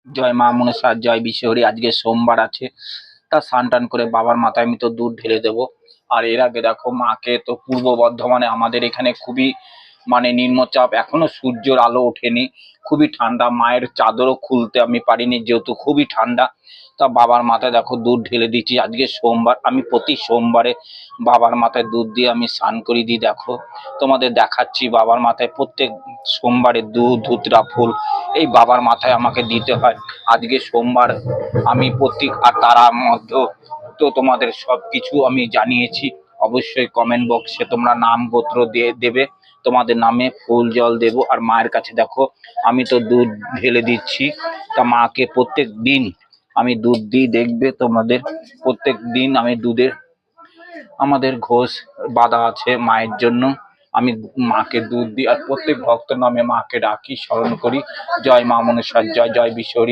জয় মা মনসা, জয় বিশ্বহরি। আজকে সোমবার আছে, তা স্নান টান করে বাবার মাথায় আমি তো দুধ ঢেলে দেবো। আর এর আগে দেখো মাকে তো পূর্ব বর্ধমানে আমাদের এখানে খুবই নিম্নচাপ, এখনো সূর্যের আলো ওঠেনি, খুবই ঠান্ডা, মায়ের চাদরও খুলতে আমি পারিনি যেহেতু খুবই ঠান্ডা। তা বাবার মাথায় দেখো দুধ ঢেলে দিচ্ছি। আজকে সোমবার, আমি প্রতি সোমবারে বাবার মাথায় দুধ দিয়ে আমি স্নান করি দিই। দেখো তোমাদের দেখাচ্ছি, বাবার মাথায় প্রত্যেক সোমবারে দুধ, ধুতরা ফুল এই বাবার মাথায় আমাকে দিতে হয়। আজকে সোমবার আমি প্রত্যেক, আর তার মধ্যে তো তোমাদের সবকিছু আমি জানিয়েছি। অবশ্যই কমেন্ট বক্সে তোমরা নাম গোত্র দিয়ে দেবে, তোমাদের নামে ফুল জল দেব। আর মায়ের কাছে দেখো আমি তো দুধ ঢেলে দিচ্ছি। তা মাকে প্রত্যেক দিন আমি দুধ দিই, দেখবে তোমাদের প্রত্যেক দিন আমি দুধের, আমাদের ঘোষ বাঁধা আছে মায়ের জন্য, আমি মাকে দুধ দিই। আর প্রত্যেক ভক্তের নামে মাকে ডাকি, স্মরণ করি। জয় মা মনসা, জয় জয় বিশ্বহরি।